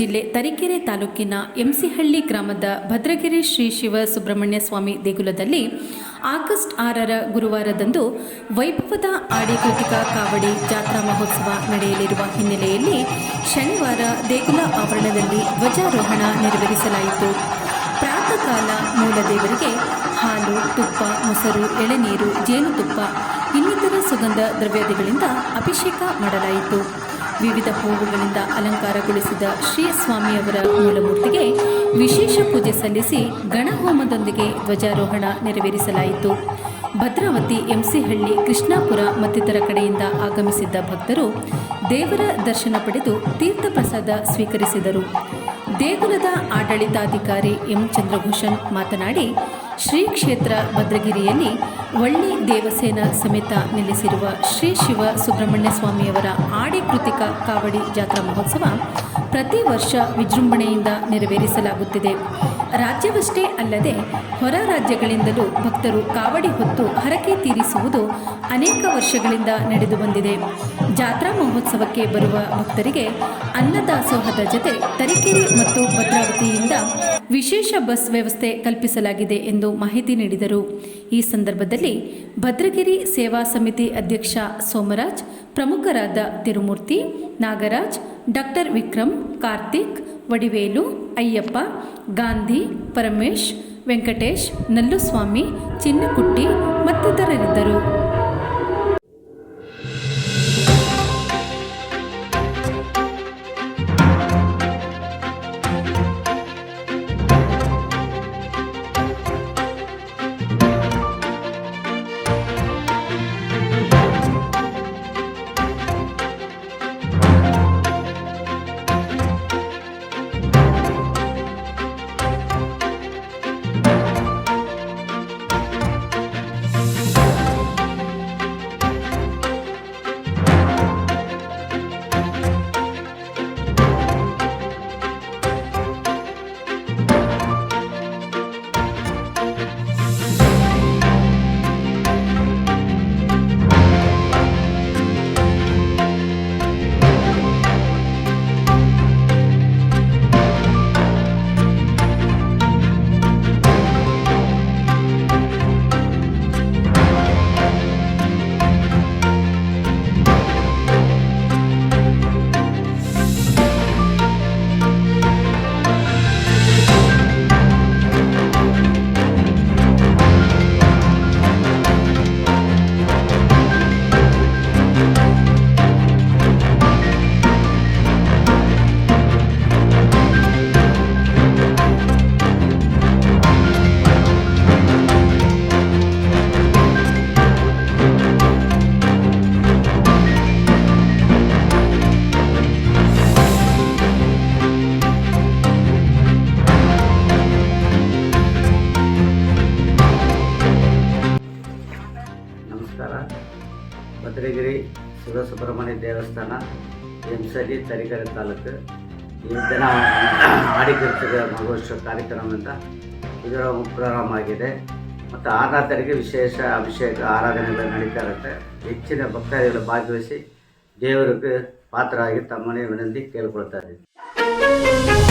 ಜಿಲ್ಲೆ ತರೀಕೆರೆ ತಾಲೂಕಿನ ಎಂಸಿಹಳ್ಳಿ ಗ್ರಾಮದ ಭದ್ರಗಿರಿ ಶ್ರೀ ಶಿವ ಸುಬ್ರಹ್ಮಣ್ಯ ಸ್ವಾಮಿ ದೇಗುಲದಲ್ಲಿ ಆಗಸ್ಟ್ 6ರ ಗುರುವಾರದಂದು ವೈಭವದ ಆಡಿ ಕೃತಿಕಾ ಕಾವಡಿ ಜಾತ್ರಾ ಮಹೋತ್ಸವ ನಡೆಯಲಿರುವ ಹಿನ್ನೆಲೆಯಲ್ಲಿ ಶನಿವಾರ ದೇಗುಲ ಆವರಣದಲ್ಲಿ ಧ್ವಜಾರೋಹಣ ನೆರವೇರಿಸಲಾಯಿತು. ಪ್ರಾತಃ ಕಾಲ ಮೂಲದೇವರಿಗೆ ಹಾಲು, ತುಪ್ಪ, ಮೊಸರು, ಎಳೆನೀರು, ಜೇನುತುಪ್ಪ ಇನ್ನಿತರ ಸುಗಂಧ ದ್ರವ್ಯಾದಿಗಳಿಂದ ಅಭಿಷೇಕ ಮಾಡಲಾಯಿತು. ವಿವಿಧ ಹೂವುಗಳಿಂದ ಅಲಂಕಾರಗೊಳಿಸಿದ ಶ್ರೀ ಸ್ವಾಮಿಯವರ ಮೂಲಮೂರ್ತಿಗೆ ವಿಶೇಷ ಪೂಜೆ ಸಲ್ಲಿಸಿ ಗಣಹೋಮದೊಂದಿಗೆ ಧ್ವಜಾರೋಹಣ ನೆರವೇರಿಸಲಾಯಿತು. ಭದ್ರಾವತಿ, ಎಂಸಿಹಳ್ಳಿ, ಕೃಷ್ಣಾಪುರ ಮತ್ತಿತರ ಕಡೆಯಿಂದ ಆಗಮಿಸಿದ್ದ ಭಕ್ತರು ದೇವರ ದರ್ಶನ ಪಡೆದು ತೀರ್ಥ ಪ್ರಸಾದ ಸ್ವೀಕರಿಸಿದರು. ದೇಗುಲದ ಆಡಳಿತಾಧಿಕಾರಿ ಎಂ ಚಂದ್ರಭೂಷಣ್ ಮಾತನಾಡಿ, ಶ್ರೀ ಕ್ಷೇತ್ರ ಭದ್ರಗಿರಿಯಲ್ಲಿ ಒಳ್ಳಿ ದೇವಸೇನ ಸಮೇತ ನೆಲೆಸಿರುವ ಶ್ರೀ ಶಿವ ಸುಬ್ರಹ್ಮಣ್ಯ ಸ್ವಾಮಿಯವರ ಆಡಿ ಕೃತಿಕಾ ಕಾವಡಿ ಜಾತ್ರಾ ಮಹೋತ್ಸವ ಪ್ರತಿ ವರ್ಷ ವಿಜೃಂಭಣೆಯಿಂದ ನೆರವೇರಿಸಲಾಗುತ್ತಿದೆ. ರಾಜ್ಯವಷ್ಟೇ ಅಲ್ಲದೆ ಹೊರ ರಾಜ್ಯಗಳಿಂದಲೂ ಭಕ್ತರು ಕಾವಡಿ ಹೊತ್ತು ಹರಕೆ ತೀರಿಸುವುದು ಅನೇಕ ವರ್ಷಗಳಿಂದ ನಡೆದು ಬಂದಿದೆ. ಜಾತ್ರಾ ಮಹೋತ್ಸವಕ್ಕೆ ಬರುವ ಭಕ್ತರಿಗೆ ಅನ್ನದಾಸೋಹದ ಜೊತೆ ತರೀಕೆರೆ ಮತ್ತು ಭದ್ರಾವತಿಯಿಂದ ವಿಶೇಷ ಬಸ್ ವ್ಯವಸ್ಥೆ ಕಲ್ಪಿಸಲಾಗಿದೆ ಎಂದು ಮಾಹಿತಿ ನೀಡಿದರು. ಈ ಸಂದರ್ಭದಲ್ಲಿ ಭದ್ರಗಿರಿ ಸೇವಾ ಸಮಿತಿ ಅಧ್ಯಕ್ಷ ಸೋಮರಾಜ್, ಪ್ರಮುಖರಾದ ತಿರುಮೂರ್ತಿ, ನಾಗರಾಜ್, ಡಾಕ್ಟರ್ ವಿಕ್ರಮ್, ಕಾರ್ತಿಕ್, ವಡಿವೇಲು, ಅಯ್ಯಪ್ಪ, ಗಾಂಧಿ, ಪರಮೇಶ್, ವೆಂಕಟೇಶ್, ನಲ್ಲುಸ್ವಾಮಿ, ಚಿನ್ನಕುಟ್ಟಿ ಮತ್ತಿತರರಿದ್ದರು. ಭದ್ರಗಿರಿ ಶಿವ ಸುಬ್ರಹ್ಮಣ್ಯ ದೇವಸ್ಥಾನ, ಎಂಸಿಹಳ್ಳಿ, ತರೀಕೆರೆ ತಾಲೂಕು ಈ ದಿನ ಆಡಿ ಕೃತಿಕಾ ಮಹೋತ್ಸವ ಕಾರ್ಯಕ್ರಮದಿಂದ ಪ್ರಾರಂಭ ಆಗಿದೆ. ಮತ್ತು 6ನೇ ತಾರೀಕಿಗೆ ವಿಶೇಷ ಅಭಿಷೇಕ ಆರಾಧನೆಗಳು ನಡೀತಾ ಇರುತ್ತೆ. ಹೆಚ್ಚಿನ ಭಕ್ತಾದಿಗಳು ಭಾಗವಹಿಸಿ ದೇವರಿಗೆ ಪಾತ್ರರಾಗಿ ತಮ್ಮನೆ ವಿನಂತಿ ಕೇಳ್ಕೊಳ್ತಾ ಇದ್ದೀವಿ.